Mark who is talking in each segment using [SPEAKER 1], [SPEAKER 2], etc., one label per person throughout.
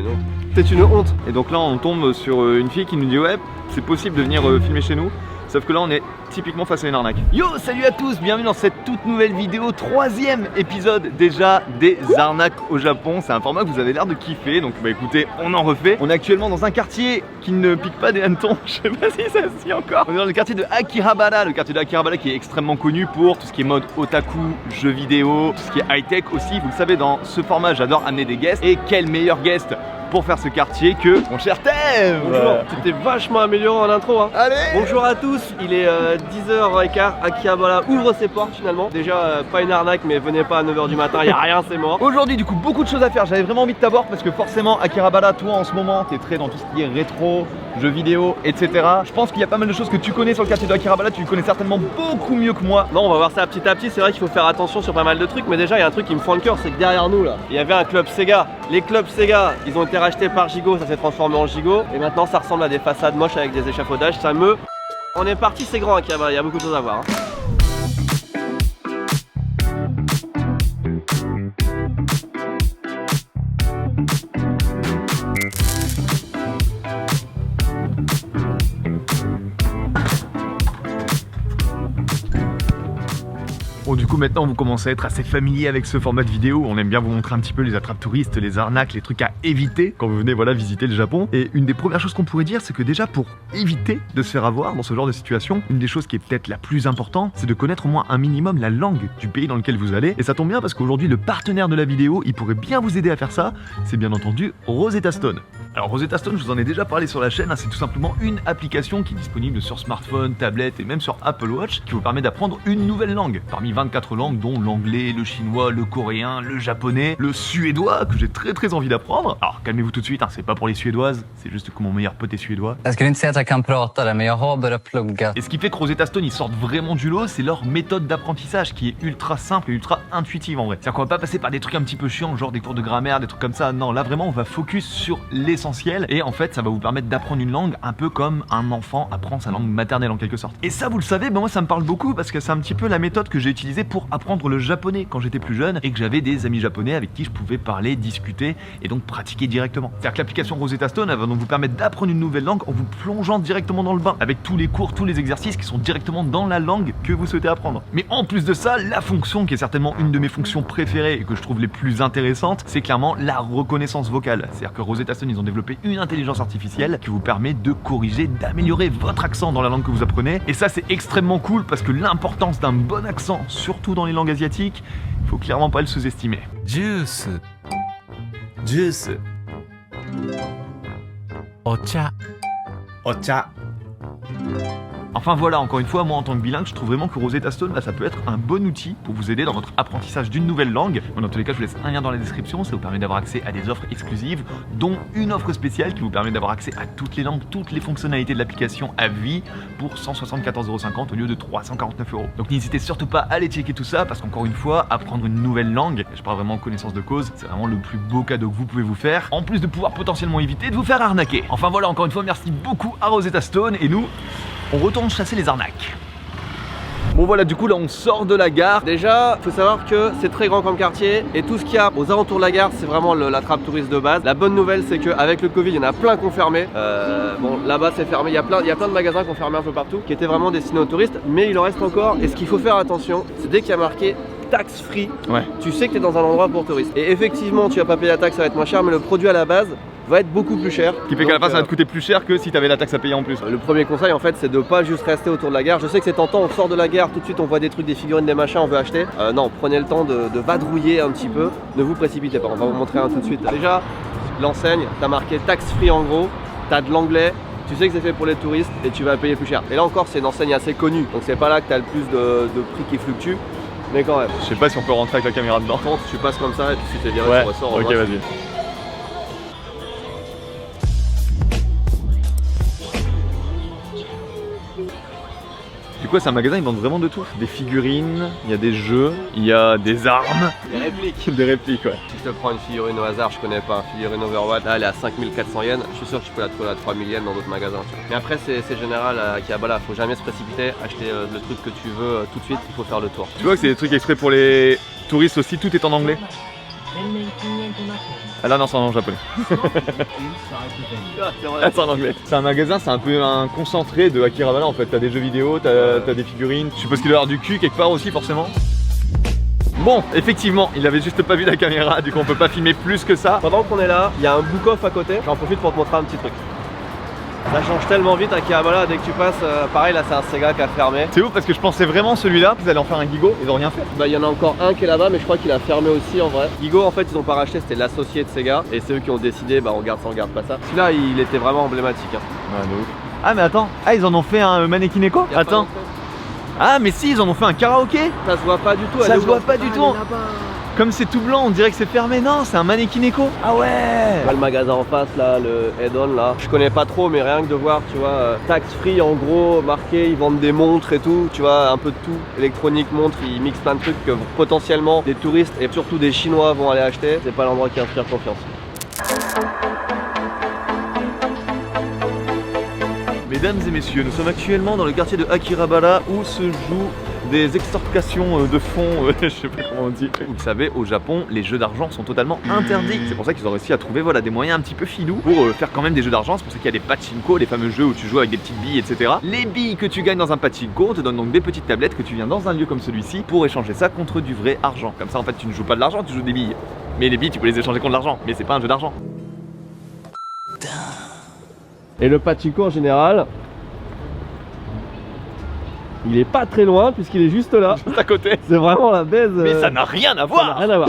[SPEAKER 1] une honte. C'est une honte.
[SPEAKER 2] Et donc là on tombe sur une fille qui nous dit ouais c'est possible de venir filmer chez nous. Sauf que là on est typiquement face à une arnaque. Yo, salut à tous, bienvenue dans cette toute nouvelle vidéo, 3e épisode déjà des arnaques au Japon. C'est un format que vous avez l'air de kiffer, donc bah écoutez, on en refait. On est actuellement dans un quartier qui ne pique pas des hannetons, je sais pas si ça se dit encore. On est dans le quartier de Akihabara, le quartier de Akihabara qui est extrêmement connu pour tout ce qui est mode otaku, jeux vidéo, tout ce qui est high-tech aussi. Vous le savez, dans ce format j'adore amener des guests, et quel meilleur guest pour faire ce quartier que mon cher Thème.
[SPEAKER 1] Bonjour, tu t'es vachement amélioré en intro hein.
[SPEAKER 2] Allez.
[SPEAKER 1] Bonjour à tous, il est 10h15, Akihabara ouvre ses portes finalement. Déjà pas une arnaque mais venez pas à 9h du matin, y a rien, c'est mort.
[SPEAKER 2] Aujourd'hui du coup beaucoup de choses à faire, j'avais vraiment envie de t'avoir parce que forcément Akihabara, toi en ce moment t'es très dans tout ce qui est rétro, jeux vidéo, etc. Je pense qu'il y a pas mal de choses que tu connais sur le quartier de Akihabara, tu le connais certainement beaucoup mieux que moi.
[SPEAKER 1] Non, on va voir ça petit à petit, c'est vrai qu'il faut faire attention sur pas mal de trucs, mais déjà il y a un truc qui me fend le cœur, c'est que derrière nous là, il y avait un club Sega. Les clubs Sega, ils ont été rachetés par Gigo, ça s'est transformé en Gigo, et maintenant ça ressemble à des façades moches avec des échafaudages, ça me... On est parti, c'est grand Akihabara, il y a beaucoup de choses à voir hein.
[SPEAKER 2] Bon du coup maintenant vous commencez à être assez familier avec ce format de vidéo, on aime bien vous montrer un petit peu les attrapes touristes, les arnaques, les trucs à éviter quand vous venez voilà visiter le Japon. Et une des premières choses qu'on pourrait dire c'est que déjà pour éviter de se faire avoir dans ce genre de situation, une des choses qui est peut-être la plus importante c'est de connaître au moins un minimum la langue du pays dans lequel vous allez. Et ça tombe bien parce qu'aujourd'hui le partenaire de la vidéo il pourrait bien vous aider à faire ça, c'est bien entendu Rosetta Stone. Alors Rosetta Stone, je vous en ai déjà parlé sur la chaîne, hein, c'est tout simplement une application qui est disponible sur smartphone, tablette et même sur Apple Watch qui vous permet d'apprendre une nouvelle langue parmi 24 langues dont l'anglais, le chinois, le coréen, le japonais, le suédois que j'ai très envie d'apprendre. Alors calmez-vous tout de suite, hein, c'est pas pour les suédoises, c'est juste que mon meilleur pote est suédois.
[SPEAKER 3] Jag skulle inte säga att jag kan prata det, men jag har börjat plugga.
[SPEAKER 2] Et ce qui fait que Rosetta Stone ils sortent vraiment du lot, c'est leur méthode d'apprentissage qui est ultra simple et ultra intuitive en vrai. C'est-à-dire qu'on va pas passer par des trucs un petit peu chiants, genre des cours de grammaire, des trucs comme ça. Non, là vraiment on va focus sur l'essentiel et en fait ça va vous permettre d'apprendre une langue un peu comme un enfant apprend sa langue maternelle en quelque sorte. Et ça vous le savez, ben moi ça me parle beaucoup parce que c'est un petit peu la méthode que j'ai utilisée pour apprendre le japonais quand j'étais plus jeune et que j'avais des amis japonais avec qui je pouvais parler, discuter et donc pratiquer directement. C'est-à-dire que l'application Rosetta Stone elle va donc vous permettre d'apprendre une nouvelle langue en vous plongeant directement dans le bain avec tous les cours, tous les exercices qui sont directement dans la langue que vous souhaitez apprendre. Mais en plus de ça, la fonction qui est certainement une de mes fonctions préférées et que je trouve les plus intéressantes, c'est clairement la reconnaissance vocale. C'est-à-dire que Rosetta Stone ils ont développé une intelligence artificielle qui vous permet de corriger, d'améliorer votre accent dans la langue que vous apprenez. Et ça c'est extrêmement cool parce que l'importance d'un bon accent, surtout dans les langues asiatiques, il faut clairement pas le sous-estimer.
[SPEAKER 4] Juice. Juice. Ocha. Ocha.
[SPEAKER 2] Enfin voilà, encore une fois, moi en tant que bilingue, je trouve vraiment que Rosetta Stone, là, ça peut être un bon outil pour vous aider dans votre apprentissage d'une nouvelle langue. Bon, dans tous les cas, je vous laisse un lien dans la description, ça vous permet d'avoir accès à des offres exclusives, dont une offre spéciale qui vous permet d'avoir accès à toutes les langues, toutes les fonctionnalités de l'application à vie pour 174,50€ au lieu de 349€. Donc n'hésitez surtout pas à aller checker tout ça, parce qu'encore une fois, apprendre une nouvelle langue, je parle vraiment en connaissance de cause, c'est vraiment le plus beau cadeau que vous pouvez vous faire, en plus de pouvoir potentiellement éviter de vous faire arnaquer. Enfin voilà, encore une fois, merci beaucoup à Rosetta Stone, et nous, on retourne chasser les arnaques. Bon voilà, du coup là on sort de la gare.
[SPEAKER 1] Déjà, faut savoir que c'est très grand comme quartier et tout ce qu'il y a aux alentours de la gare, c'est vraiment l'attrape touriste de base. La bonne nouvelle, c'est qu'avec le Covid, il y en a plein qui ont fermé. Bon, là-bas c'est fermé, il y a plein de magasins qui ont fermé un peu partout, qui étaient vraiment destinés aux touristes, mais il en reste encore. Et ce qu'il faut faire attention, c'est dès qu'il y a marqué tax free,
[SPEAKER 2] ouais,
[SPEAKER 1] tu sais que tu es dans un endroit pour touristes. Et effectivement, tu vas pas payer la taxe, ça va être moins cher, mais le produit à la base va être beaucoup plus cher.
[SPEAKER 2] Ce qui fait qu'à la fin ça va te coûter plus cher que si tu avais la taxe à payer en plus.
[SPEAKER 1] Le premier conseil en fait c'est de pas juste rester autour de la gare. Je sais que c'est tentant, on sort de la gare, tout de suite on voit des trucs, des figurines, des machins, on veut acheter. Non, prenez le temps de vadrouiller un petit peu, ne vous précipitez pas, on va vous montrer un tout de suite. Déjà, l'enseigne, t'as marqué tax free en gros, t'as de l'anglais, tu sais que c'est fait pour les touristes et tu vas payer plus cher. Et là encore c'est une enseigne assez connue, donc c'est pas là que t'as le plus de prix qui fluctue, mais quand même.
[SPEAKER 2] Je sais pas si on peut rentrer avec la caméra dedans.
[SPEAKER 1] Par contre, tu passes comme ça et puis si t'es viré,
[SPEAKER 2] ouais,
[SPEAKER 1] tu ressors.
[SPEAKER 2] Ok, vas-y. Du coup, c'est un magasin, ils vendent vraiment de tout. Des figurines, il y a des jeux, il y a des armes.
[SPEAKER 1] Des répliques.
[SPEAKER 2] Des répliques, ouais.
[SPEAKER 1] Si je te prends une figurine au hasard, je connais pas, une figurine Overwatch, là elle est à 5400 yens, je suis sûr que tu peux la trouver à 3000 yens dans d'autres magasins. Tu vois. Mais après c'est général à Akihabara, faut jamais se précipiter, acheter le truc que tu veux tout de suite, il faut faire le tour.
[SPEAKER 2] Tu vois que c'est des trucs exprès pour les touristes aussi, tout est en anglais. Ah là non, c'est en japonais. Ah, c'est en anglais. C'est un magasin, c'est un peu un concentré de Akihabara en fait. T'as des jeux vidéo, t'as des figurines. Je suppose qu'il doit y avoir du cul quelque part aussi forcément. Bon, effectivement, il avait juste pas vu la caméra, du coup on peut pas filmer plus que ça.
[SPEAKER 1] Pendant qu'on est là, il y a un book-off à côté. J'en profite pour te montrer un petit truc. Ça change tellement vite à Akihabara, dès que tu passes, pareil là c'est un Sega qui a fermé.
[SPEAKER 2] C'est ouf parce que je pensais vraiment celui-là, qu'ils allaient en faire un Gigo, ils ont rien fait.
[SPEAKER 1] Bah il y en a encore un qui est là-bas mais je crois qu'il a fermé aussi en vrai. Gigo en fait ils ont pas racheté, c'était l'associé de Sega et c'est eux qui ont décidé bah on garde ça, on garde pas ça. Celui-là il était vraiment emblématique. Hein.
[SPEAKER 2] Ouais, de ouf. Ah mais attends, ah ils en ont fait un Mannequin Echo.
[SPEAKER 1] Y a
[SPEAKER 2] Attends. Ah mais si, ils en ont fait un karaoké.
[SPEAKER 1] Ça se voit pas du tout.
[SPEAKER 2] Ça se voit pas du tout. Comme c'est tout blanc, on dirait que c'est fermé. Non, c'est un Mannequin Echo. Ah ouais.
[SPEAKER 1] Là, le magasin en face là, le head-on là, je connais pas trop mais rien que de voir tu vois, tax free en gros, marqué, ils vendent des montres et tout, tu vois, un peu de tout, électronique, montres, ils mixent plein de trucs que potentiellement des touristes et surtout des Chinois vont aller acheter, c'est pas l'endroit qui inspire confiance.
[SPEAKER 2] Mesdames et messieurs, nous sommes actuellement dans le quartier de Akihabara où se jouent des extorcations de fonds, je sais pas comment on dit. Vous le savez, au Japon, les jeux d'argent sont totalement interdits. C'est pour ça qu'ils ont réussi à trouver voilà, des moyens un petit peu filous pour faire quand même des jeux d'argent. C'est pour ça qu'il y a des pachinko, les fameux jeux où tu joues avec des petites billes, etc. Les billes que tu gagnes dans un pachinko te donnent donc des petites tablettes que tu viens dans un lieu comme celui-ci pour échanger ça contre du vrai argent. Comme ça, en fait, tu ne joues pas de l'argent, tu joues des billes. Mais les billes, tu peux les échanger contre de l'argent. Mais c'est pas un jeu d'argent.
[SPEAKER 1] Et le pachinko en général, il est pas très loin puisqu'il est juste là.
[SPEAKER 2] Juste à côté.
[SPEAKER 1] C'est vraiment la baise.
[SPEAKER 2] Mais ça n'a rien à
[SPEAKER 1] ça n'a
[SPEAKER 2] voir.
[SPEAKER 1] rien à voir.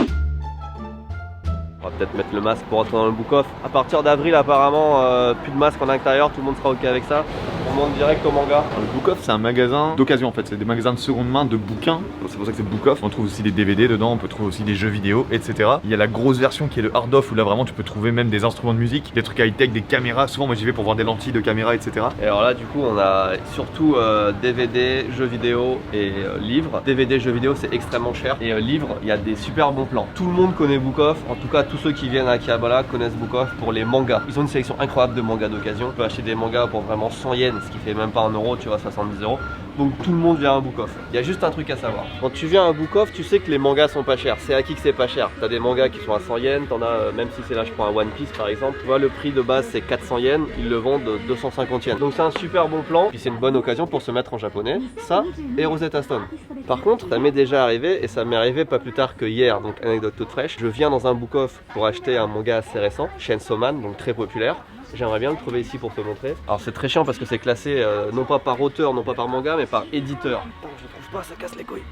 [SPEAKER 1] On va peut-être mettre le masque pour rentrer dans le book-off. À partir d'avril apparemment, plus de masque en intérieur, tout le monde sera ok avec ça. On monte direct au manga.
[SPEAKER 2] Le Book-Off, c'est un magasin d'occasion en fait, c'est des magasins de seconde main de bouquins. C'est pour ça que c'est Book-Off. On trouve aussi des DVD dedans, on peut trouver aussi des jeux vidéo, etc. Il y a la grosse version qui est le hard-off où là vraiment tu peux trouver même des instruments de musique, des trucs high-tech, des caméras. Souvent moi j'y vais pour voir des lentilles de caméra, etc.
[SPEAKER 1] Et alors là du coup on a surtout DVD, jeux vidéo et livres. DVD, jeux vidéo c'est extrêmement cher. Et livres, il y a des super bons plans. Tout le monde connaît Book-Off, en tout cas tous ceux qui viennent à Akihabara connaissent Book-Off pour les mangas. Ils ont une sélection incroyable de mangas d'occasion. Tu peux acheter des mangas pour vraiment 100 yens, ce qui fait même pas 1 euro, tu vois, 70 euros. Donc tout le monde vient à un Book-Off. Il y a juste un truc à savoir. Quand tu viens à un Book-Off, tu sais que les mangas sont pas chers. C'est acquis que c'est pas cher. T'as des mangas qui sont à 100 yens, t'en as, même si c'est là, je prends un One Piece par exemple. Tu vois, le prix de base c'est 400 yens, ils le vendent 250 yens. Donc c'est un super bon plan. Puis c'est une bonne occasion pour se mettre en japonais. Ça et Rosetta Stone. Par contre, ça m'est déjà arrivé et ça m'est arrivé pas plus tard que hier. Donc anecdote toute fraîche. Je viens dans un Book-Off pour acheter un manga assez récent, Chainsaw Man, donc très populaire. J'aimerais bien le trouver ici pour te montrer. Alors c'est très chiant parce que c'est classé non pas par auteur, non pas par manga, mais par éditeur. Putain, je le trouve pas, ça casse les couilles.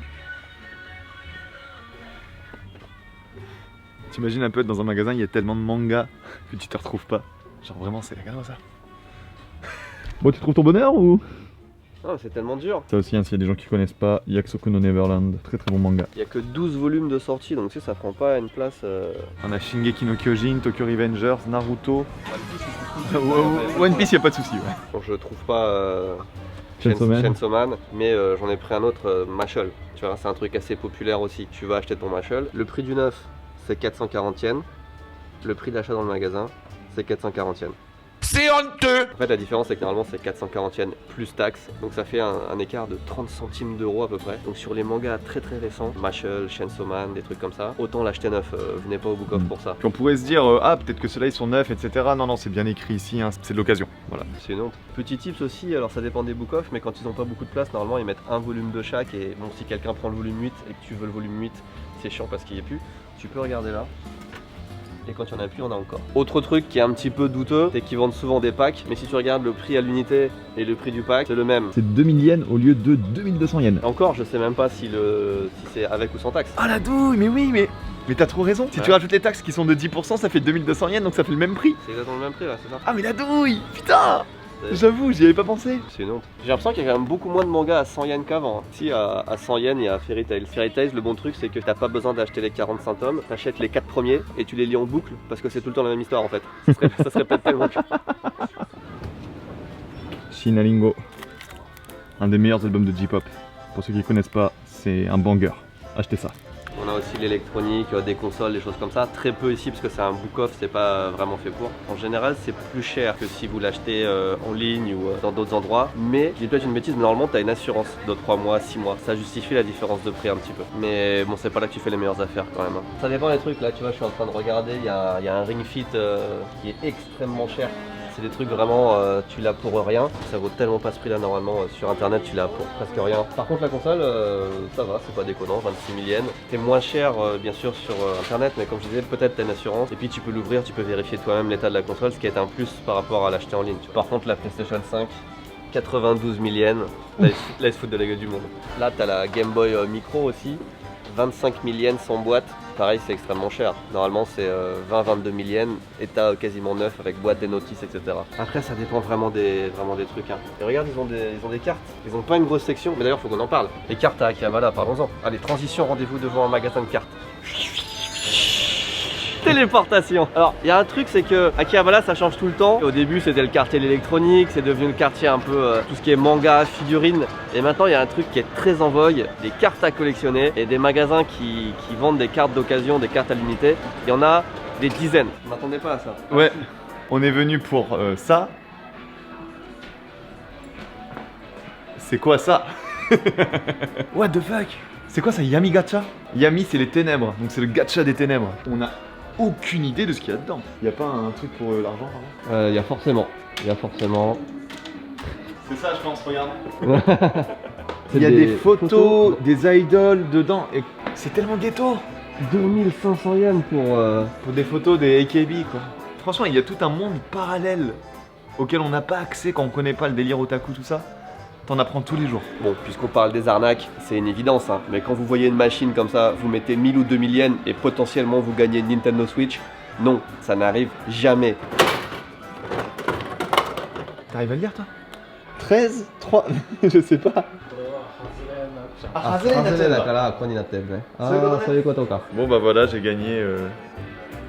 [SPEAKER 2] T'imagines un peu être dans un magasin, il y a tellement de mangas que tu te retrouves pas. Genre vraiment c'est regarde ça. Bon, tu trouves ton bonheur ou?
[SPEAKER 1] Ah, c'est tellement dur.
[SPEAKER 2] Ça aussi, hein, s'il y a des gens qui connaissent pas, Yakusoku no Neverland, très très bon manga.
[SPEAKER 1] Il y a que 12 volumes de sortie, donc tu sais, ça prend pas une place.
[SPEAKER 2] On a Shingeki no Kyojin, Tokyo Revengers, Naruto. One Piece, y a pas de souci, ouais.
[SPEAKER 1] Bon, je trouve pas
[SPEAKER 2] Chainsaw Man.
[SPEAKER 1] mais j'en ai pris un autre, Mashal. Tu vois, c'est un truc assez populaire aussi. Tu vas acheter ton Mashal. Le prix du neuf, c'est 440 yens. Le prix d'achat dans le magasin, c'est 440 yens.
[SPEAKER 4] C'est honteux.
[SPEAKER 1] En fait, la différence, c'est que normalement, c'est 440 yens plus taxes. Donc, ça fait un écart de 30 centimes d'euros à peu près. Donc, sur les mangas très très récents, Mashal, Chainsaw Man, des trucs comme ça, autant l'acheter neuf. Venez pas au Book-Off pour ça.
[SPEAKER 2] Puis on pourrait se dire, ah, peut-être que ceux-là ils sont neufs, etc. Non, non, c'est bien écrit ici, hein, c'est de l'occasion. Voilà.
[SPEAKER 1] C'est une honte. Petit tips aussi, alors ça dépend des Book-Off, mais quand ils n'ont pas beaucoup de place, normalement, ils mettent un volume de chaque. Et bon, si quelqu'un prend le volume 8 et que tu veux le volume 8, c'est chiant parce qu'il n'y est plus. Tu peux regarder là. Et quand il n'y en a plus, on a encore. Autre truc qui est un petit peu douteux, c'est qu'ils vendent souvent des packs, mais si tu regardes le prix à l'unité et le prix du pack, c'est le même.
[SPEAKER 2] C'est 2000 yens au lieu de 2200 yens.
[SPEAKER 1] Et encore, je sais même pas si c'est avec ou sans taxe.
[SPEAKER 2] Ah la douille, mais oui, mais t'as trop raison. Si
[SPEAKER 1] Ouais.
[SPEAKER 2] tu rajoutes les taxes qui sont de 10%, ça fait 2200 yens, donc ça fait le même prix.
[SPEAKER 1] C'est exactement le même prix là, c'est ça?
[SPEAKER 2] Ah mais la douille, putain. J'avoue, j'y avais pas pensé.
[SPEAKER 1] C'est une honte. J'ai l'impression qu'il y a quand même beaucoup moins de mangas à 100 yens qu'avant. Si, à 100 yens, il y a Fairy Tail. Fairy Tail, le bon truc, c'est que t'as pas besoin d'acheter les 45 tomes. T'achètes les 4 premiers et tu les lis en boucle parce que c'est tout le temps la même histoire en fait. Ça se répète tellement.
[SPEAKER 2] Shinalingo, un des meilleurs albums de J-pop. Pour ceux qui connaissent pas, c'est un banger. Achetez ça.
[SPEAKER 1] On a aussi l'électronique, des consoles, des choses comme ça. Très peu ici parce que c'est un book-off, c'est pas vraiment fait pour. En général, c'est plus cher que si vous l'achetez en ligne ou dans d'autres endroits. Mais, je dis peut-être une bêtise, mais normalement, tu as une assurance de 3 mois, 6 mois. Ça justifie la différence de prix un petit peu. Mais bon, c'est pas là que tu fais les meilleures affaires quand même. Ça dépend des trucs. Là, tu vois, je suis en train de regarder. Il y a un Ring Fit qui est extrêmement cher. C'est des trucs vraiment, tu l'as pour rien. Ça vaut tellement pas ce prix là normalement. Sur internet, tu l'as pour presque rien. Par contre, la console, ça va, c'est pas déconnant, 26 000 yens. C'est moins cher bien sûr sur internet, mais comme je disais, peut-être t'as une assurance. Et puis tu peux l'ouvrir, tu peux vérifier toi-même l'état de la console, ce qui est un plus par rapport à l'acheter en ligne. Par contre, la PlayStation 5, 92 000 yens. Là, ils se foutent de la gueule du monde. Là, t'as la Game Boy Micro aussi. 25 000 yens sans boîte, pareil c'est extrêmement cher. Normalement c'est 20-22 000 yens, état quasiment neuf avec boîte et notices, etc. Après ça dépend vraiment des trucs. Hein. Et regarde, ils ont des cartes, ils ont pas une grosse section, mais d'ailleurs faut qu'on en parle. Les cartes à Akihabara, parlons-en. Allez, transition, rendez-vous devant un magasin de cartes. Téléportation. Alors, il y a un truc, c'est que Akihabara ça change tout le temps. Au début, c'était le quartier de l'électronique, c'est devenu le quartier un peu tout ce qui est manga, figurines. Et maintenant, il y a un truc qui est très en vogue, des cartes à collectionner et des magasins qui vendent des cartes d'occasion, des cartes à l'unité. Il y en a des dizaines. Je m'attendais pas à ça.
[SPEAKER 2] Ouais, on est venu pour ça. C'est quoi ça? What the fuck? C'est quoi ça, Yami Gacha? Yami, c'est les ténèbres, donc c'est le gacha des ténèbres. On a aucune idée de ce qu'il y a dedans. Il y a pas un truc pour l'argent, pardon?
[SPEAKER 1] Il y a forcément.
[SPEAKER 2] C'est ça, je pense, regarde.
[SPEAKER 1] Il
[SPEAKER 2] Il y a des photos, des idoles dedans. Et c'est tellement ghetto.
[SPEAKER 1] 2500 yens
[SPEAKER 2] Pour des photos des AKB, quoi. Franchement, il y a tout un monde parallèle auquel on n'a pas accès quand on connaît pas le délire otaku, tout ça. T'en apprends tous les jours.
[SPEAKER 1] Bon, puisqu'on parle des arnaques, c'est une évidence, hein. Mais quand vous voyez une machine comme ça, vous mettez 1000 ou 2000 yens et potentiellement vous gagnez une Nintendo Switch, non, ça n'arrive jamais.
[SPEAKER 2] T'arrives à le lire, toi? 13, 3, je sais pas. Bon bah voilà, j'ai gagné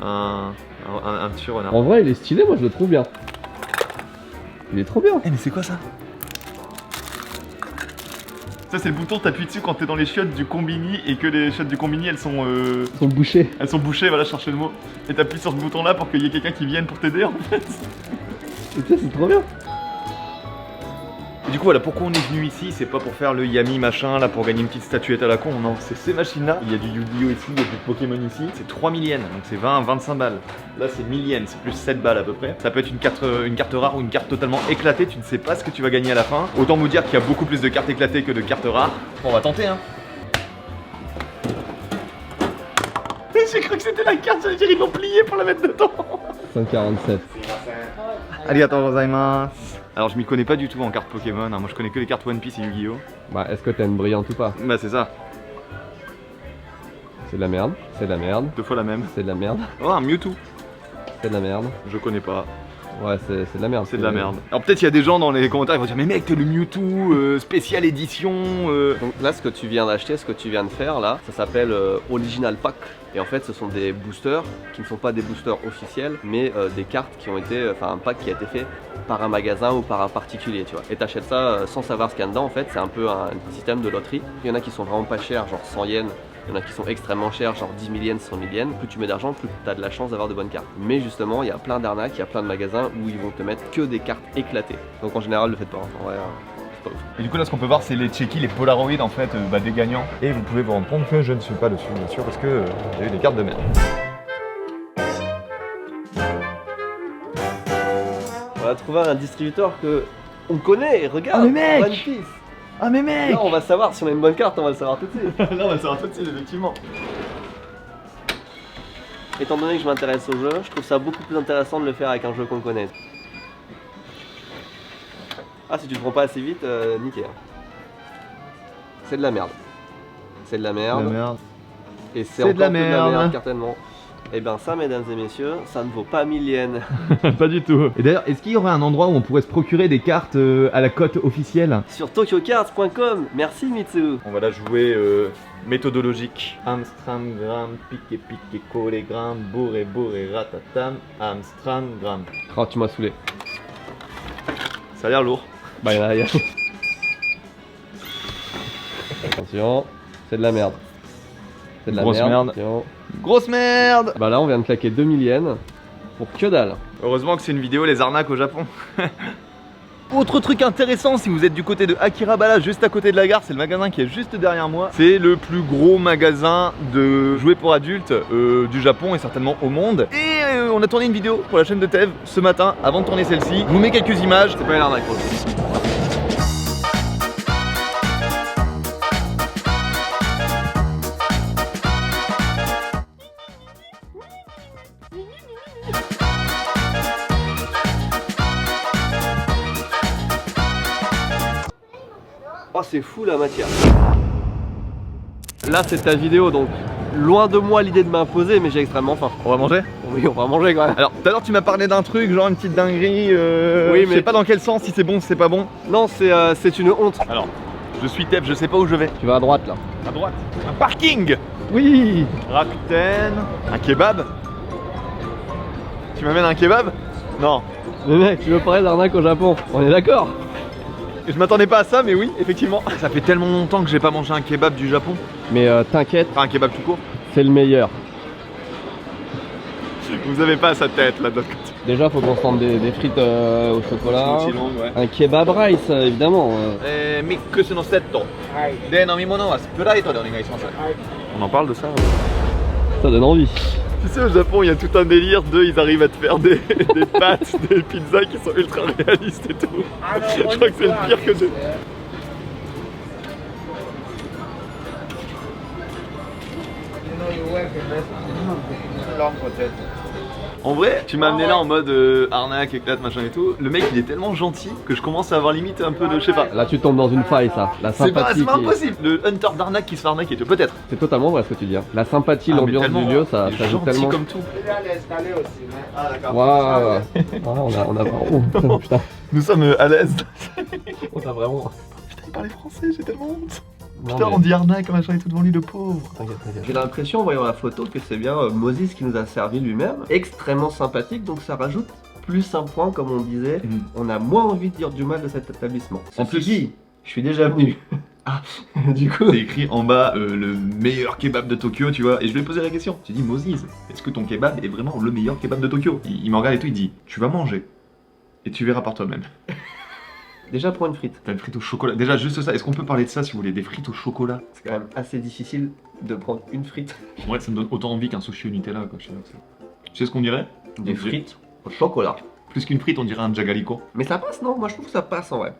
[SPEAKER 2] un surrenard.
[SPEAKER 1] En vrai, il est stylé, moi je le trouve bien. Il est trop bien.
[SPEAKER 2] Eh mais c'est quoi ça? Ça c'est le bouton, t'appuies dessus quand t'es dans les chiottes du combini et que les chiottes du combini elles sont
[SPEAKER 1] bouchées.
[SPEAKER 2] Elles sont bouchées, voilà, je cherchais le mot. Et t'appuies sur ce bouton là pour qu'il y ait quelqu'un qui vienne pour t'aider en fait.
[SPEAKER 1] Putain, c'est trop bien.
[SPEAKER 2] Et du coup voilà, pourquoi on est venu ici, c'est pas pour faire le Yami machin là pour gagner une petite statuette à la con, non, c'est ces machines là. Il y a du Yu-Gi-Oh ici, il y a du Pokémon ici. C'est 3000 yens, donc c'est 20-25 balles. Là c'est 1000 yens, c'est plus 7 balles à peu près. Ça peut être une carte rare ou une carte totalement éclatée, tu ne sais pas ce que tu vas gagner à la fin. Autant vous dire qu'il y a beaucoup plus de cartes éclatées que de cartes rares. Bon, on va tenter hein. J'ai cru que c'était la carte, j'allais dire ils l'ont pliée pour la mettre dedans.
[SPEAKER 1] 147.
[SPEAKER 2] Arigatou gozaimasu. Alors je m'y connais pas du tout en cartes Pokémon, hein. Moi je connais que les cartes One Piece et Yu-Gi-Oh.
[SPEAKER 1] Bah, est-ce que t'as une brillante ou pas?
[SPEAKER 2] Bah c'est ça,
[SPEAKER 1] C'est de la merde, c'est de la merde,
[SPEAKER 2] deux fois la même.
[SPEAKER 1] c'est de la merde,
[SPEAKER 2] Oh un Mewtwo,
[SPEAKER 1] c'est de la merde.
[SPEAKER 2] je connais pas,
[SPEAKER 1] Ouais, c'est de la merde.
[SPEAKER 2] c'est de la merde. Alors peut-être il y a des gens dans les commentaires qui vont dire mais mec t'es le Mewtwo, spécial édition
[SPEAKER 1] Donc là, ce que tu viens d'acheter, ce que tu viens de faire là, ça s'appelle Original Pack. Et en fait, ce sont des boosters qui ne sont pas des boosters officiels, mais des cartes qui ont été, enfin un pack qui a été fait par un magasin ou par un particulier, tu vois. Et t'achètes ça sans savoir ce qu'il y a dedans, en fait, c'est un peu un système de loterie. Il y en a qui sont vraiment pas chers, genre 100 yens. Il y en a qui sont extrêmement chers, genre 10 000 yens, 100 000 yens. Plus tu mets d'argent, plus tu as de la chance d'avoir de bonnes cartes. Mais justement, il y a plein d'arnaques, il y a plein de magasins où ils vont te mettre que des cartes éclatées. Donc en général, le faites pas. En vrai, c'est pas ouf.
[SPEAKER 2] Et du coup là ce qu'on peut voir c'est les checkis, les Polaroids en fait des gagnants. Et vous pouvez vous rendre compte que je ne suis pas dessus bien sûr parce que j'ai eu des cartes de merde.
[SPEAKER 1] On a trouvé un distributeur que on connaît, regarde.
[SPEAKER 2] Ah, mais mec
[SPEAKER 1] One Piece.
[SPEAKER 2] Ah mais mec.
[SPEAKER 1] Là, on va savoir si on a une bonne carte, on va le savoir tout de suite.
[SPEAKER 2] Là on va le savoir tout de suite effectivement.
[SPEAKER 1] Étant donné que je m'intéresse au jeu, je trouve ça beaucoup plus intéressant de le faire avec un jeu qu'on connaît. Ah, si tu te prends pas assez vite, niqué. C'est de la merde. C'est de la merde. Et c'est encore
[SPEAKER 2] de la
[SPEAKER 1] plus de la
[SPEAKER 2] merde.
[SPEAKER 1] merde, certainement. Et ben ça, mesdames et messieurs, ça ne vaut pas 1000 yens.
[SPEAKER 2] Pas du tout. Et d'ailleurs, est-ce qu'il y aurait un endroit où on pourrait se procurer des cartes à la cote officielle?
[SPEAKER 1] Sur tokyocards.com. Merci Mitsu.
[SPEAKER 2] On va la jouer méthodologique. Amstramgram, piqué, colégramme, bourré, ratatam, Amstramgram.
[SPEAKER 1] Oh, tu m'as saoulé.
[SPEAKER 2] Ça a l'air lourd.
[SPEAKER 1] Bah, y a... Attention, c'est de la merde. C'est de la
[SPEAKER 2] Grosse merde.
[SPEAKER 1] Tiens.
[SPEAKER 2] Grosse merde.
[SPEAKER 1] Bah là on vient de claquer 2 000 yens pour que dalle.
[SPEAKER 2] Heureusement que c'est une vidéo les arnaques au Japon. Autre truc intéressant, si vous êtes du côté de Akihabara, juste à côté de la gare, c'est le magasin qui est juste derrière moi. C'est le plus gros magasin de jouets pour adultes du Japon et certainement au monde. Et on a tourné une vidéo pour la chaîne de Tev ce matin, avant de tourner celle-ci. Je vous mets quelques images.
[SPEAKER 1] C'est pas une arnaque. Oh c'est fou la matière. Là c'est ta vidéo donc loin de moi l'idée de m'imposer mais j'ai extrêmement faim.
[SPEAKER 2] On va manger?
[SPEAKER 1] Oui on va manger quand même.
[SPEAKER 2] Alors tout à l'heure tu m'as parlé d'un truc, genre une petite dinguerie.
[SPEAKER 1] Oui,
[SPEAKER 2] je sais
[SPEAKER 1] mais-
[SPEAKER 2] pas dans quel sens, si c'est bon, si c'est pas bon.
[SPEAKER 1] Non c'est une honte.
[SPEAKER 2] Alors, je suis Tev, je sais pas où je vais.
[SPEAKER 1] Tu vas à droite là.
[SPEAKER 2] À droite. Un parking.
[SPEAKER 1] Oui.
[SPEAKER 2] Rakuten. Un kebab. Tu m'amènes un kebab? Non.
[SPEAKER 1] Mais mec tu veux parler d'arnaque au Japon, on est d'accord?
[SPEAKER 2] Je m'attendais pas à ça, mais oui, effectivement. Ça fait tellement longtemps que j'ai pas mangé un kebab du Japon.
[SPEAKER 1] Mais t'inquiète,
[SPEAKER 2] Enfin, un kebab tout court.
[SPEAKER 1] c'est le meilleur.
[SPEAKER 2] Vous avez pas sa tête là de l'autre côté.
[SPEAKER 1] Déjà faut qu'on se tente des frites au chocolat.
[SPEAKER 2] Aussi longue, ouais.
[SPEAKER 1] Un kebab rice évidemment.
[SPEAKER 2] Mix no setto. De nomimono wa Sprite de onegai shimasu. On en parle de ça?
[SPEAKER 1] Ça donne envie.
[SPEAKER 2] Tu sais, au Japon, il y a tout un délire de ils arrivent à te faire des pâtes, des pizzas qui sont ultra réalistes et tout. Je crois que c'est le pire que j'ai. En vrai, tu m'as amené là en mode arnaque, éclate, machin et tout. Le mec il est tellement gentil que je commence à avoir limite un peu de, je sais pas.
[SPEAKER 1] Là tu tombes dans une faille ça. La
[SPEAKER 2] C'est pas
[SPEAKER 1] sympathie.
[SPEAKER 2] impossible. Le hunter d'arnaque qui se fait arnaquer, tu peut-être.
[SPEAKER 1] C'est totalement vrai ce que tu dis. Hein. La sympathie,
[SPEAKER 2] Ah, mais
[SPEAKER 1] l'ambiance
[SPEAKER 2] tellement,
[SPEAKER 1] du lieu, ça
[SPEAKER 2] il est
[SPEAKER 1] joue
[SPEAKER 2] gentil
[SPEAKER 1] tellement.
[SPEAKER 2] comme tout. Ah d'accord.
[SPEAKER 1] Waouh. On a vraiment. Putain.
[SPEAKER 2] Nous sommes à l'aise.
[SPEAKER 1] On a vraiment.
[SPEAKER 2] Putain, il parlait français, j'ai tellement honte.
[SPEAKER 1] Non,
[SPEAKER 2] Putain,
[SPEAKER 1] mais-
[SPEAKER 2] on dit arnaque, machin et tout devant lui, le pauvre.
[SPEAKER 1] J'ai l'impression en voyant la photo que c'est bien Moses qui nous a servi lui-même. Extrêmement sympathique donc ça rajoute plus un point comme on disait.
[SPEAKER 2] Mhm.
[SPEAKER 1] On a moins envie de dire du mal de cet établissement.
[SPEAKER 2] En
[SPEAKER 1] Ceci
[SPEAKER 2] plus-
[SPEAKER 1] dit, je suis déjà venu.
[SPEAKER 2] Ah.
[SPEAKER 1] Du coup.
[SPEAKER 2] C'est écrit en bas le meilleur kebab de Tokyo, tu vois. Et je lui ai posé la question. J'ai dit, Moses, est-ce que ton kebab est vraiment le meilleur kebab de Tokyo? Il me regarde et tout, il dit, tu vas manger et tu verras par toi-même.
[SPEAKER 1] Déjà pour une frite.
[SPEAKER 2] T'as une frite au chocolat. Déjà, juste ça, est-ce qu'on peut parler de ça si vous voulez? Des frites au chocolat?
[SPEAKER 1] C'est quand même assez difficile de prendre une frite.
[SPEAKER 2] Ouais, ça me donne autant envie qu'un sushi au Nutella, quoi. Je sais ce qu'on dirait?
[SPEAKER 1] Des frites au chocolat.
[SPEAKER 2] Plus qu'une frite, on dirait un jagaliko.
[SPEAKER 1] Mais ça passe non? Moi je trouve que ça passe en vrai.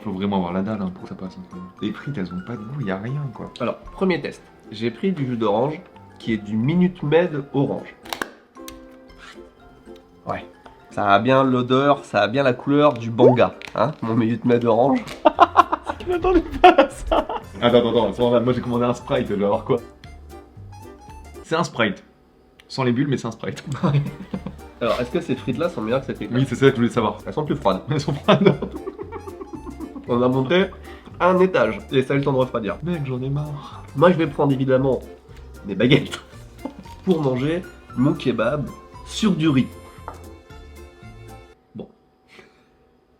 [SPEAKER 2] Faut vraiment avoir la dalle hein, pour que ça passe. Les frites, elles ont pas de goût, y a rien, quoi.
[SPEAKER 1] Alors, premier test. J'ai pris du jus d'orange qui est du Minute Maid orange. Ouais. Ça a bien l'odeur, ça a bien la couleur du banga, hein, mon Minute Maid orange.
[SPEAKER 2] Je m'attendais pas à ça. Attends, c'est normal. Moi j'ai commandé un Sprite, je vais avoir quoi? C'est un Sprite. Sans les bulles, mais c'est un Sprite.
[SPEAKER 1] Alors, est-ce que ces frites-là sont meilleures que ces frites-là?
[SPEAKER 2] Oui, c'est ça que je voulais savoir.
[SPEAKER 1] Elles sont plus froides.
[SPEAKER 2] Elles sont froides.
[SPEAKER 1] On a monté un étage et ça a eu le temps de refroidir.
[SPEAKER 2] Mec, j'en ai marre.
[SPEAKER 1] Moi, je vais prendre évidemment des baguettes pour manger mon kebab sur du riz. Bon.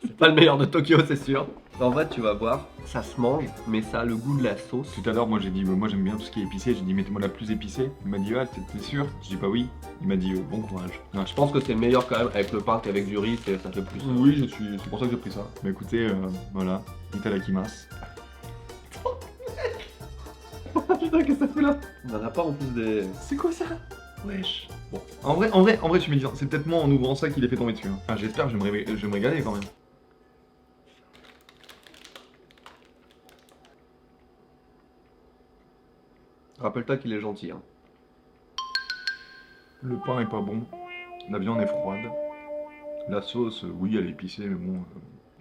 [SPEAKER 1] C'est pas le meilleur de Tokyo, c'est sûr. En vrai, tu vas voir, ça se mange, mais ça a le goût de la sauce.
[SPEAKER 2] Tout à l'heure, moi j'ai dit, moi j'aime bien tout ce qui est épicé. J'ai dit, mettez-moi la plus épicée. Il m'a dit, ah, t'es sûr? Je dis, pas oui. Il m'a dit, bon courage. Ouais,
[SPEAKER 1] Je pense que c'est meilleur quand même avec le pain qu'avec du riz, ça fait plus.
[SPEAKER 2] Oui, c'est pour ça que j'ai pris ça. Mais écoutez, voilà, itadakimasu.
[SPEAKER 1] Putain, qu'est-ce que ça fait là? On en a pas en plus des.
[SPEAKER 2] C'est quoi ça? Wesh. Bon, en vrai, tu me dis, c'est peut-être moi en ouvrant ça qui l'ai fait tomber dessus. Hein. Enfin, j'espère que je vais me régaler quand même.
[SPEAKER 1] Rappelle-toi qu'il est gentil. Hein.
[SPEAKER 2] Le pain est pas bon, la viande est froide, la sauce, oui, elle est épicée, mais bon,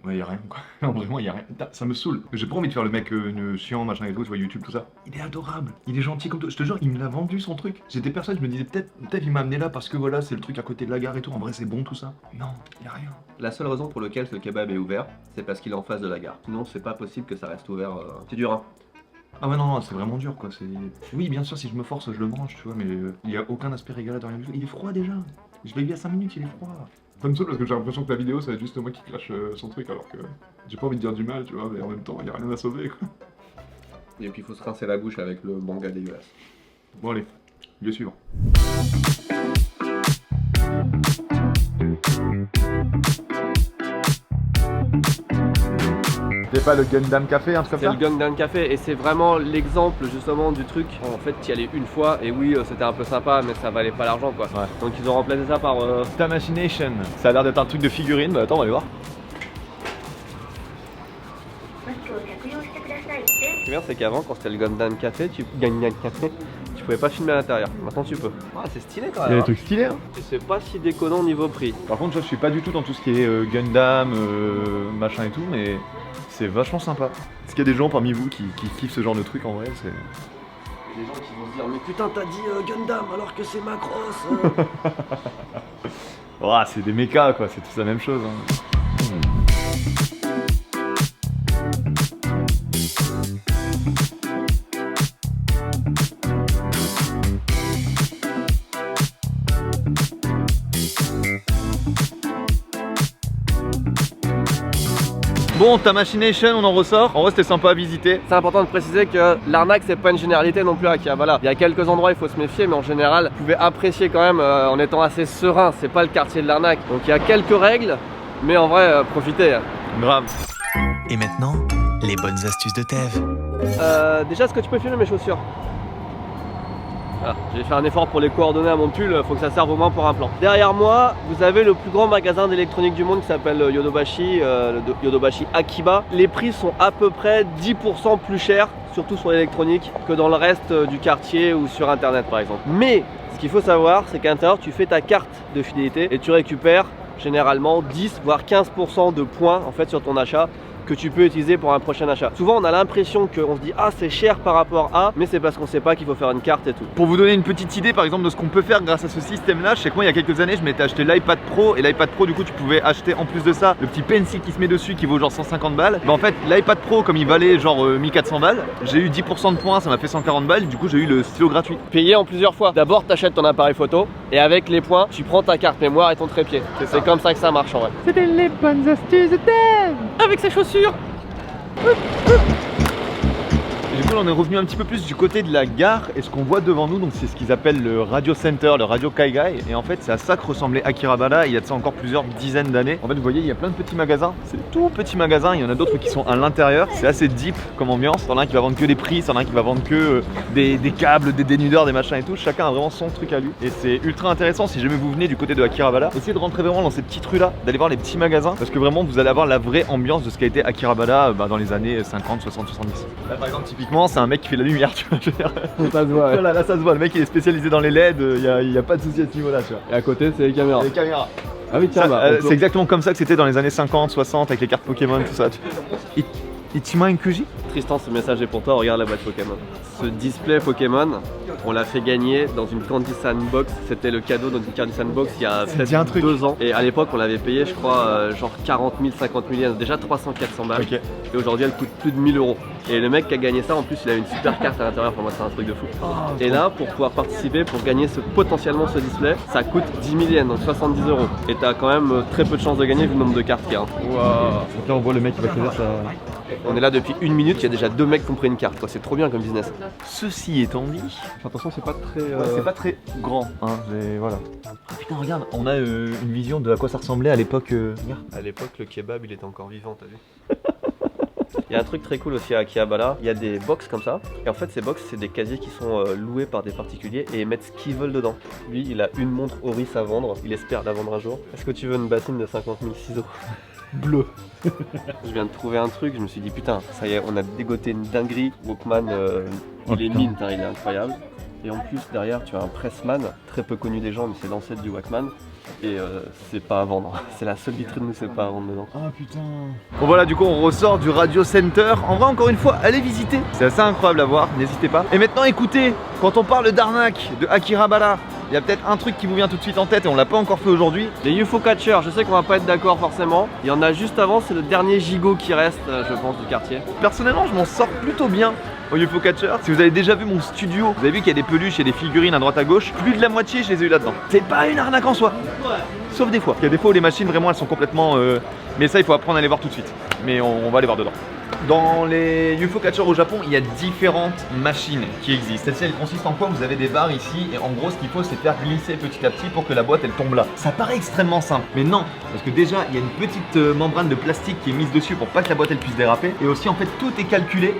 [SPEAKER 2] ouais, y a rien quoi. Non, vraiment, y a rien. Ça me saoule. J'ai pas envie de faire le mec chiant, machin et tout, tu vois, YouTube, tout ça. Il est adorable, il est gentil comme toi. Je te jure, il me l'a vendu son truc. J'étais persuadé, je me disais peut-être il m'a amené là parce que voilà, c'est le truc à côté de la gare et tout. En vrai, c'est bon tout ça. Non, y a rien.
[SPEAKER 1] La seule raison pour laquelle ce kebab est ouvert, c'est parce qu'il est en face de la gare. Sinon, c'est pas possible que ça reste ouvert. C'est dur, hein.
[SPEAKER 2] Ah ouais, non, c'est vraiment dur quoi. Oui, bien sûr, si je me force, je le mange, tu vois, mais il y a aucun aspect régalade, rien du tout. Il est froid déjà. Je l'ai vu il y a 5 minutes, il est froid. Ça me saoule parce que j'ai l'impression que la vidéo, ça va être juste moi qui crache son truc alors que j'ai pas envie de dire du mal, tu vois, mais en même temps, il y a rien à sauver quoi.
[SPEAKER 1] Et puis, il faut se rincer la bouche avec le manga dégueulasse.
[SPEAKER 2] Bon allez, lieu suivant. C'est pas le Gundam Café, un truc comme
[SPEAKER 1] C'est
[SPEAKER 2] ça?
[SPEAKER 1] le Gundam Café et c'est vraiment l'exemple justement du truc. En fait, tu y allais une fois et oui, c'était un peu sympa, mais ça valait pas l'argent quoi.
[SPEAKER 2] Ouais.
[SPEAKER 1] Donc ils ont remplacé ça par.
[SPEAKER 2] Tamashination. Ça a l'air d'être un truc de figurine, bah attends, on va aller voir.
[SPEAKER 1] Ce qui est bien, c'est qu'avant, quand c'était le Gundam Café, tu pouvais pas filmer à l'intérieur. Maintenant, tu peux. Ah, c'est stylé quand
[SPEAKER 2] Il y a
[SPEAKER 1] même.
[SPEAKER 2] des
[SPEAKER 1] Hein.
[SPEAKER 2] trucs stylés, hein.
[SPEAKER 1] C'est pas si déconnant niveau prix.
[SPEAKER 2] Par contre, je suis pas du tout dans tout ce qui est Gundam, machin et tout, mais c'est vachement sympa. Est-ce qu'il y a des gens parmi vous qui kiffent ce genre de truc en vrai? C'est...
[SPEAKER 1] Des gens qui vont se dire, mais putain, t'as dit Gundam alors que c'est Macross.
[SPEAKER 2] Oh, c'est des mechas quoi, c'est tous la même chose. Hein. Bon, Tamashination, on en ressort. En vrai, c'était sympa à visiter.
[SPEAKER 1] C'est important de préciser que l'arnaque, c'est pas une généralité non plus à Akihabara. Il y a quelques endroits, il faut se méfier, mais en général, vous pouvez apprécier quand même en étant assez serein. C'est pas le quartier de l'arnaque. Donc il y a quelques règles, mais en vrai, profitez.
[SPEAKER 2] Grave.
[SPEAKER 4] Et maintenant, les bonnes astuces de Tev.
[SPEAKER 1] Déjà, est-ce que tu peux filmer mes chaussures? Voilà, j'ai fait un effort pour les coordonner à mon pull, faut que ça serve au moins pour un plan. Derrière moi, vous avez le plus grand magasin d'électronique du monde qui s'appelle Yodobashi, Yodobashi Akiba. Les prix sont à peu près 10% plus chers, surtout sur l'électronique, que dans le reste du quartier ou sur internet par exemple. Mais ce qu'il faut savoir, c'est qu'à l'intérieur, tu fais ta carte de fidélité et tu récupères généralement 10 voire 15% de points en fait sur ton achat que tu peux utiliser pour un prochain achat. Souvent on a l'impression qu'on se dit ah c'est cher par rapport à, mais c'est parce qu'on sait pas qu'il faut faire une carte et tout.
[SPEAKER 2] Pour vous donner une petite idée par exemple de ce qu'on peut faire grâce à ce système là, je sais que moi il y a quelques années je m'étais acheté l'iPad Pro et l'iPad Pro du coup tu pouvais acheter en plus de ça le petit pencil qui se met dessus qui vaut genre 150 balles. Mais en fait l'iPad Pro comme il valait genre 1400 balles, j'ai eu 10% de points, ça m'a fait 140 balles, du coup j'ai eu le stylo gratuit.
[SPEAKER 1] Payer en plusieurs fois. D'abord t'achètes ton appareil photo et avec les points tu prends ta carte mémoire et ton trépied. C'est comme ça que ça marche en vrai.
[SPEAKER 2] C'était les bonnes astuces de Tev
[SPEAKER 1] Avec ses chaussures.
[SPEAKER 2] Du coup, là, on est revenu un petit peu plus du côté de la gare et ce qu'on voit devant nous, donc c'est ce qu'ils appellent le Radio Center, le Radio Kaigai. Et en fait, c'est à ça que ressemblait Akihabara il y a de ça encore plusieurs dizaines d'années. En fait, vous voyez, il y a plein de petits magasins. C'est des tout petits magasins. Il y en a d'autres qui sont à l'intérieur. C'est assez deep comme ambiance. T'en as un qui va vendre que des prix, t'en as un qui va vendre que des câbles, des dénudeurs, des machins et tout. Chacun a vraiment son truc à lui. Et c'est ultra intéressant si jamais vous venez du côté de Akihabara. Essayez de rentrer vraiment dans ces petites rues là, d'aller voir les petits magasins parce que vraiment vous allez avoir la vraie ambiance de ce qu'a été Akihabara dans les années 50, 60, 70. Là par exemple, typiquement, c'est un mec qui fait la lumière, tu vois. Je veux dire.
[SPEAKER 1] Ça se voit. Ouais.
[SPEAKER 2] Voilà, là ça se voit, le mec il est spécialisé dans les LED, il y a pas de souci à ce niveau-là, tu vois.
[SPEAKER 1] Et à côté c'est les caméras.
[SPEAKER 2] Les caméras.
[SPEAKER 1] Ah oui tiens,
[SPEAKER 2] Ça,
[SPEAKER 1] bah,
[SPEAKER 2] c'est exactement comme ça que c'était dans les années 50, 60 avec les cartes Pokémon, tout ça. Ichima Inkuji?
[SPEAKER 1] Tristan, ce message est pour toi, regarde la boîte Pokémon. Ce display Pokémon, on l'a fait gagner dans une Candy Sandbox. C'était le cadeau dans une Candy Sandbox il y a
[SPEAKER 2] dit un truc.
[SPEAKER 1] peut-être 2 ans. Et à l'époque, on l'avait payé, je crois, genre 40 000, 50 000 yens, déjà 300-400 balles.
[SPEAKER 2] Ok.
[SPEAKER 1] Et aujourd'hui, elle coûte plus de 1000 euros. Et le mec qui a gagné ça, en plus, il a une super carte à l'intérieur. Pour moi, c'est un truc de fou. Et là, pour pouvoir participer, pour gagner potentiellement ce display, ça coûte 10 000 yens, donc 70 euros. Et t'as quand même très peu de chances de gagner vu le nombre de cartes qu'il y a.
[SPEAKER 2] Waouh. Donc là on voit le mec qui va choisir sa...
[SPEAKER 1] On est là depuis 1 minute, il y a déjà 2 mecs qui ont pris une carte. C'est trop bien comme business.
[SPEAKER 2] Ceci étant dit,
[SPEAKER 1] Attention, c'est pas très.
[SPEAKER 2] c'est pas très grand, hein, voilà. Ah, putain regarde, on a une vision de à quoi ça ressemblait à l'époque. Regarde.
[SPEAKER 1] À l'époque, le kebab il était encore vivant, t'as vu? Il y a un truc très cool aussi à Akihabara, il y a des box comme ça. Et en fait, ces box, c'est des casiers qui sont loués par des particuliers et ils mettent ce qu'ils veulent dedans. Lui, il a une montre Oris à vendre, il espère la vendre un jour. Est-ce que tu veux une bassine de 50 000 ciseaux?
[SPEAKER 2] Bleu.
[SPEAKER 1] Je viens de trouver un truc, je me suis dit putain, ça y est, on a dégoté une dinguerie. Walkman,
[SPEAKER 2] Oh,
[SPEAKER 1] il est
[SPEAKER 2] putain.
[SPEAKER 1] mint, hein, il est incroyable. Et en plus, derrière, tu as un Pressman, très peu connu des gens, mais c'est l'ancêtre du Walkman. Et c'est pas à vendre. C'est la seule vitrine où c'est pas à vendre dedans.
[SPEAKER 2] Ah putain. Bon voilà, du coup on ressort du Radio Center. En vrai, encore une fois, allez visiter. C'est assez incroyable à voir, n'hésitez pas. Et maintenant écoutez, quand on parle d'arnaque, de Akihabara, il y a peut-être un truc qui vous vient tout de suite en tête et on l'a pas encore fait aujourd'hui.
[SPEAKER 1] Les UFO Catchers, je sais qu'on va pas être d'accord forcément. Il y en a juste avant, c'est le dernier gigot qui reste, je pense, du quartier.
[SPEAKER 2] Personnellement, je m'en sors plutôt bien au UFO Catcher. Si vous avez déjà vu mon studio, vous avez vu qu'il y a des peluches et des figurines à droite à gauche. Plus de la moitié, je les ai eu là-dedans. C'est pas une arnaque en soi. Sauf des fois. Il y a des fois où les machines, vraiment, elles sont complètement... Mais ça, il faut apprendre à les voir tout de suite. Mais on va aller voir dedans. Dans les UFO catchers au Japon, il y a différentes machines qui existent. Celle-ci, elle consiste en quoi? Vous avez des barres ici et en gros, ce qu'il faut, c'est faire glisser petit à petit pour que la boîte, elle tombe là. Ça paraît extrêmement simple, mais non, parce que déjà, il y a une petite membrane de plastique qui est mise dessus pour pas que la boîte, elle puisse déraper. Et aussi, en fait, tout est calculé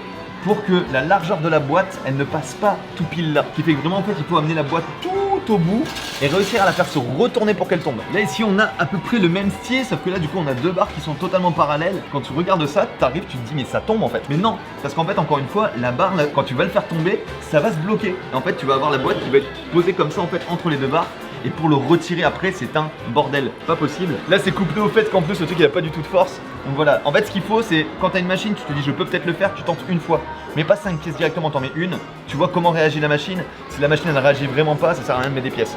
[SPEAKER 2] pour que la largeur de la boîte, elle ne passe pas tout pile là. Ce qui fait que vraiment, en fait, il faut amener la boîte tout au bout et réussir à la faire se retourner pour qu'elle tombe. Là, ici, on a à peu près le même style, sauf que là, du coup, on a deux barres qui sont totalement parallèles. Quand tu regardes ça, t'arrives, tu te dis, mais ça tombe en fait. Mais non, parce qu'en fait, encore une fois, la barre, là, quand tu vas le faire tomber, ça va se bloquer. Et en fait, tu vas avoir la boîte qui va être posée comme ça, en fait, entre les deux barres. Et pour le retirer après, c'est un bordel, pas possible. Là, c'est couplé au fait qu'en plus, le truc, il a pas du tout de force. Donc voilà, en fait, ce qu'il faut, c'est quand t'as une machine, tu te dis, je peux peut-être le faire, tu tentes une fois. Mais pas 5 pièces directement, t'en mets une. Tu vois comment réagit la machine. Si la machine, elle ne réagit vraiment pas, ça sert à rien de mettre des pièces.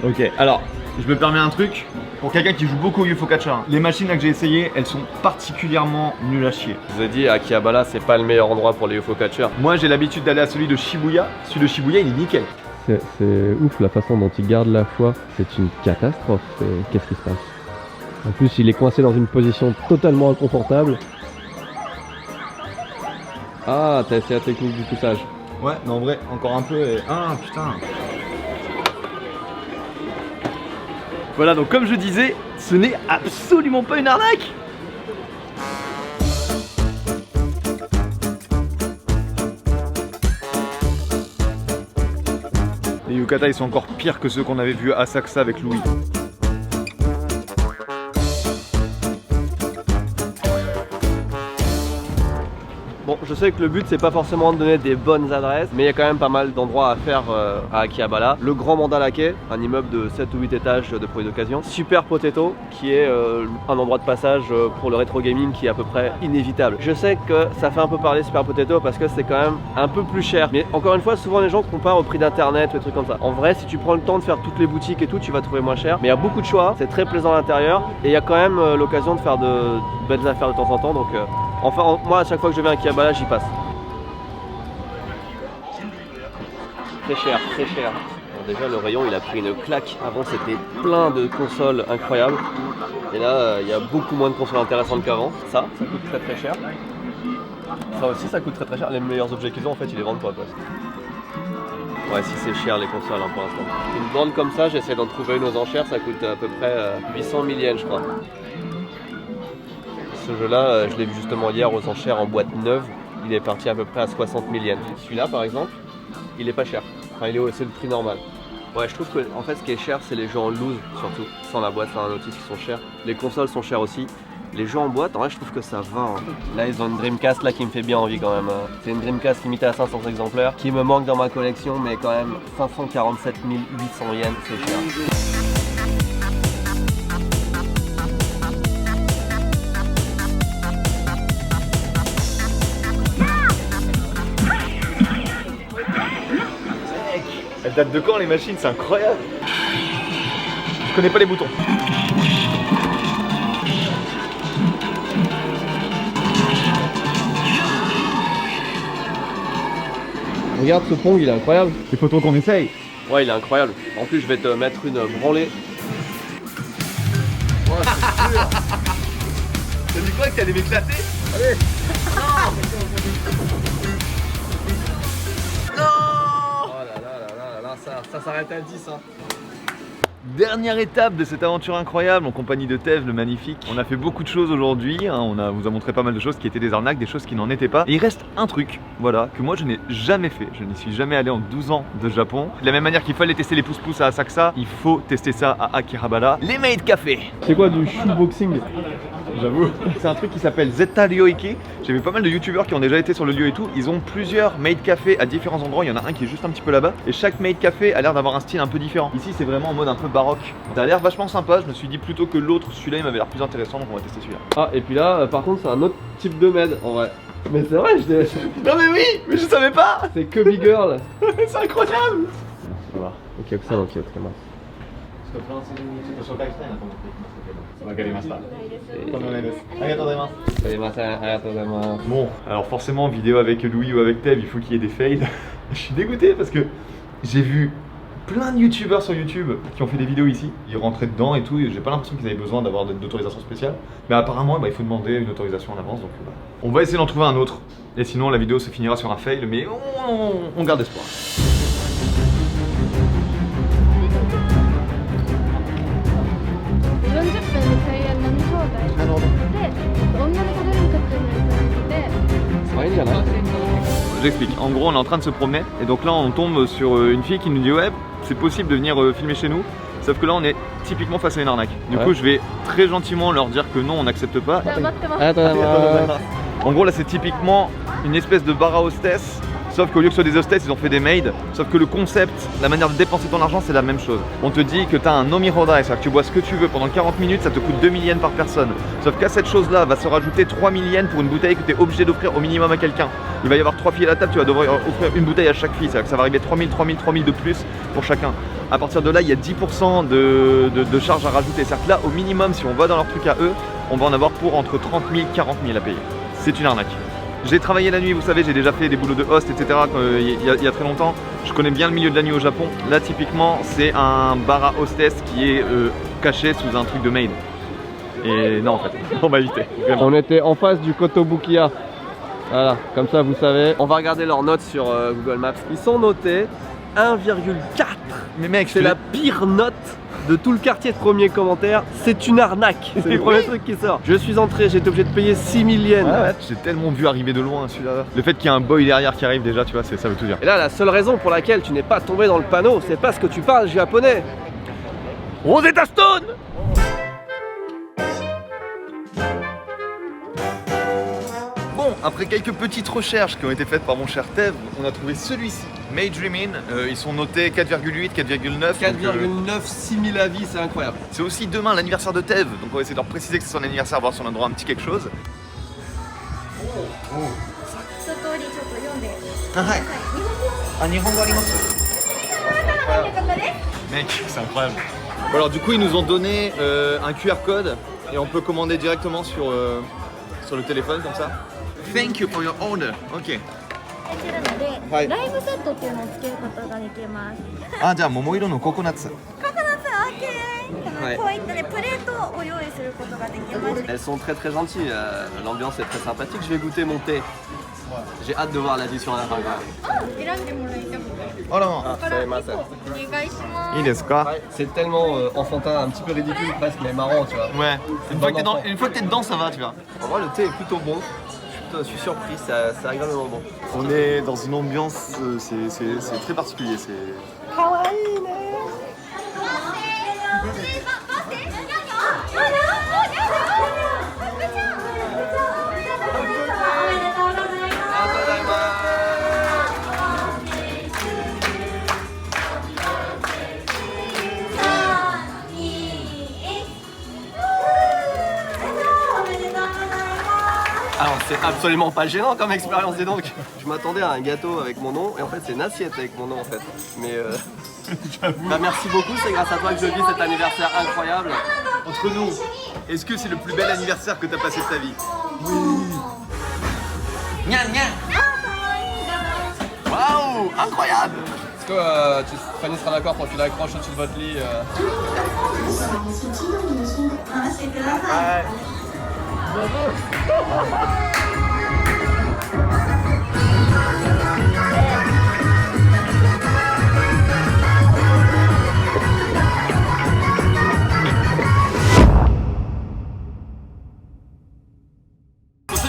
[SPEAKER 2] Ok, alors, je me permets un truc. Pour quelqu'un qui joue beaucoup au UFO Catcher, les machines là que j'ai essayées, elles sont particulièrement nulles à chier.
[SPEAKER 1] Je vous ai dit, Akihabara, c'est pas le meilleur endroit pour les UFO catchers.
[SPEAKER 2] Moi, j'ai l'habitude d'aller à celui de Shibuya. Celui de Shibuya, il est nickel.
[SPEAKER 1] C'est ouf la façon dont il garde la foi, c'est une catastrophe. Qu'est-ce qui se passe? En plus, il est coincé dans une position totalement inconfortable. Ah, t'as essayé la technique du poussage.
[SPEAKER 2] Ouais, mais en vrai, encore un peu et... Ah, putain. Voilà, donc comme je disais, ce n'est absolument pas une arnaque. Les yukata, ils sont encore pires que ceux qu'on avait vus à Asakusa avec Louis.
[SPEAKER 1] Bon, je sais que le but c'est pas forcément de donner des bonnes adresses, mais il y a quand même pas mal d'endroits à faire à Akihabara. Le Grand Mandalake, un immeuble de 7 ou 8 étages de produits d'occasion. Super Potato, qui est un endroit de passage pour le rétro gaming qui est à peu près inévitable. Je sais que ça fait un peu parler Super Potato parce que c'est quand même un peu plus cher. Mais encore une fois, souvent les gens comparent au prix d'internet ou des trucs comme ça. En vrai, si tu prends le temps de faire toutes les boutiques et tout, tu vas trouver moins cher. Mais il y a beaucoup de choix, c'est très plaisant à l'intérieur et il y a quand même l'occasion de faire de belles affaires de temps en temps. Donc enfin, moi à chaque fois que je viens à Akihabara, j'y passe. Très cher, très cher. Bon, déjà le rayon il a pris une claque. Avant c'était plein de consoles incroyables. Et là il y a beaucoup moins de consoles intéressantes qu'avant. Ça coûte très très cher. Ça aussi ça coûte très très cher. Les meilleurs objets qu'ils ont en fait ils les vendent pas quoi. Ouais si c'est cher les consoles hein, pour l'instant. Une bande comme ça j'essaie d'en trouver une aux enchères. Ça coûte à peu près 800 000 yens je crois. Ce jeu là je l'ai vu justement hier aux enchères en boîte neuve. Il est parti à peu près à 60 000 yens. Celui-là par exemple il est pas cher. Enfin, c'est le prix normal. Ouais, je trouve que en fait, ce qui est cher, c'est les jeux en loose, surtout. Sans la boîte, sans la notice, qui sont chers. Les consoles sont chères aussi. Les jeux en boîte, en vrai, je trouve que ça va. Hein. Là, ils ont une Dreamcast là qui me fait bien envie quand même. C'est une Dreamcast limitée à 500 exemplaires, qui me manque dans ma collection, mais quand même 547 800 yens, c'est cher.
[SPEAKER 2] Elle date de quand les machines? C'est incroyable. Je connais pas les boutons.
[SPEAKER 1] Regarde ce Pong, il est incroyable.
[SPEAKER 2] Il faut trop qu'on essaye.
[SPEAKER 1] Ouais, il est incroyable. En plus, je vais te mettre une branlée. Ouais, c'est sûr.
[SPEAKER 2] T'as dit quoi que t'allais m'éclater?
[SPEAKER 1] Allez. Ça s'arrête à 10 hein.
[SPEAKER 2] Dernière étape de cette aventure incroyable en compagnie de Tev le magnifique. On a fait beaucoup de choses aujourd'hui, hein. On vous a montré pas mal de choses qui étaient des arnaques, des choses qui n'en étaient pas. Et il reste un truc, voilà, que moi je n'ai jamais fait. Je n'y suis jamais allé en 12 ans de Japon. De la même manière qu'il fallait tester les pouces-pouces à Asakusa, il faut tester ça à Akihabara. Les Maid Café.
[SPEAKER 1] C'est quoi du shoeboxing?
[SPEAKER 2] J'avoue. C'est un truc qui s'appelle Zeta Ryoiki. J'ai vu pas mal de youtubeurs qui ont déjà été sur le lieu et tout. Ils ont plusieurs maid café à différents endroits. Il y en a un qui est juste un petit peu là-bas. Et chaque maid café a l'air d'avoir un style un peu différent. Ici, c'est vraiment en mode un peu baroque. Ça a l'air vachement sympa. Je me suis dit plutôt que l'autre, celui-là, il m'avait l'air plus intéressant. Donc on va tester celui-là.
[SPEAKER 1] Ah, et puis là, par contre, c'est un autre type de maid en vrai. Mais c'est vrai,
[SPEAKER 2] Non, mais oui, mais je savais pas.
[SPEAKER 1] c'est Cubby Girl.
[SPEAKER 2] C'est incroyable.
[SPEAKER 1] Voilà. Ok, ça, ok, très mal.
[SPEAKER 2] Bon, alors forcément, vidéo avec Louis ou avec Tev, il faut qu'il y ait des fails. Je suis dégoûté parce que j'ai vu plein de youtubeurs sur YouTube qui ont fait des vidéos ici. Ils rentraient dedans et tout. Et j'ai pas l'impression qu'ils avaient besoin d'avoir d'autorisation spéciale. Mais apparemment, il faut demander une autorisation en avance. Donc on va essayer d'en trouver un autre. Et sinon, la vidéo se finira sur un fail. Mais on garde espoir.
[SPEAKER 1] いいんじゃない？
[SPEAKER 2] J'explique. En gros, on est en train de se promener et donc là, on tombe sur une fille qui nous dit ouais, c'est possible de venir filmer chez nous. Sauf que là, on est typiquement face à une arnaque. Du coup, je vais très gentiment leur dire que non, on n'accepte pas. En gros, là, c'est typiquement une espèce de bar à hostess. Sauf qu'au lieu que ce soit des hostess, ils ont fait des maids. Sauf que le concept, la manière de dépenser ton argent, c'est la même chose. On te dit que tu as un nomihodai, c'est-à-dire que tu bois ce que tu veux pendant 40 minutes, ça te coûte 2000 yens par personne. Sauf qu'à cette chose-là, va se rajouter 3000 yens pour une bouteille que tu es obligé d'offrir au minimum à quelqu'un. Il va y avoir 3 filles à la table, tu vas devoir offrir une bouteille à chaque fille. C'est-à-dire que ça va arriver 3000 de plus pour chacun. À partir de là, il y a 10% de charges à rajouter. C'est-à-dire que là, au minimum, si on va dans leur truc à eux, on va en avoir pour entre 30 000 et 40 000 à payer. C'est une arnaque. J'ai travaillé la nuit, vous savez, j'ai déjà fait des boulots de host, etc. Il y a très longtemps. Je connais bien le milieu de la nuit au Japon. Là, typiquement, c'est un bar à hostess qui est caché sous un truc de maid. Et non, en fait, on va éviter. Vraiment.
[SPEAKER 1] On était en face du Kotobukiya. Voilà, comme ça vous savez. On va regarder leurs notes sur Google Maps. Ils sont notés 1,4.
[SPEAKER 2] Mais mec,
[SPEAKER 1] c'est la pire note de tout le quartier de premier commentaire. C'est une arnaque. C'est le premier truc qui sort. Je suis entré, j'ai été obligé de payer 6000 yens.
[SPEAKER 2] Ouais, j'ai tellement vu arriver de loin celui-là. Le fait qu'il y ait un boy derrière qui arrive déjà, tu vois, ça veut tout dire.
[SPEAKER 1] Et là, la seule raison pour laquelle tu n'es pas tombé dans le panneau, c'est parce que tu parles japonais. Rosetta Stone!
[SPEAKER 2] Bon, après quelques petites recherches qui ont été faites par mon cher Tev, on a trouvé celui-ci. Made Dreamin, ils sont notés 4,8, 4,9.
[SPEAKER 1] 4,9, 6000 avis, c'est incroyable.
[SPEAKER 2] C'est aussi demain l'anniversaire de Tev, donc on va essayer de leur préciser que c'est son anniversaire, voir si on a droit à un petit quelque chose. Mec, c'est incroyable. Bon, alors du coup, ils nous ont donné un QR code et on peut commander directement sur le téléphone comme ça. Thank you for your order. Ok.
[SPEAKER 5] ライムセットっていうのをつけることができます。
[SPEAKER 2] あ、じゃあ桃色のココナッツ。
[SPEAKER 5] ココナッツ OK。こういったねプレートを用意することができます。
[SPEAKER 1] Elles sont très très gentilles, l'ambiance est très sympathique. Je vais goûter mon thé. J'ai hâte de voir l'addition à la fin.
[SPEAKER 5] 選んでもらいたくて。
[SPEAKER 2] あら、
[SPEAKER 1] C'est ma sœur.
[SPEAKER 5] お願いします。
[SPEAKER 2] いいですか？
[SPEAKER 1] C'est tellement enfantin, un petit peu ridicule presque, mais marrant, tu vois.
[SPEAKER 2] Ouais. Une fois que t'es dedans, ça va, tu vois.
[SPEAKER 1] En vrai, le thé est plutôt bon. Je suis surpris, c'est agréablement bon.
[SPEAKER 2] On est dans une ambiance, c'est très particulier. C'est.
[SPEAKER 1] Kawaii, né? Alors c'est absolument pas gênant comme expérience, dis donc. Je m'attendais à un gâteau avec mon nom et en fait c'est une assiette avec mon nom en fait. Mais bah, merci beaucoup, c'est grâce à toi que je vis cet anniversaire incroyable.
[SPEAKER 2] Entre nous, est-ce que c'est le plus bel anniversaire que t'as passé de ta vie?
[SPEAKER 1] Oui.
[SPEAKER 2] Waouh, incroyable.
[SPEAKER 1] Est-ce que Fanny sera d'accord pour que tu l'accroches au-dessus de votre lit
[SPEAKER 2] Ouais.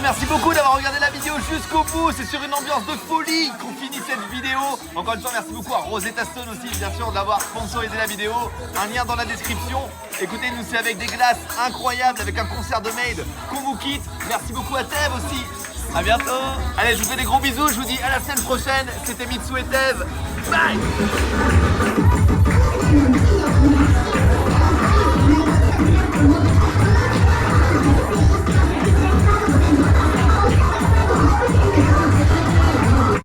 [SPEAKER 2] Merci beaucoup d'avoir regardé la vidéo jusqu'au bout. C'est sur une ambiance de folie qu'on finit cette vidéo. Encore une fois, merci beaucoup à Rosetta Stone aussi, bien sûr, d'avoir sponsorisé la vidéo. Un lien dans la description. Écoutez, nous c'est avec des glaces incroyables, avec un concert de Maid qu'on vous quitte. Merci beaucoup à Tev aussi. À bientôt. Allez, je vous fais des gros bisous. Je vous dis à la semaine prochaine. C'était Mitsu et Tev. Bye.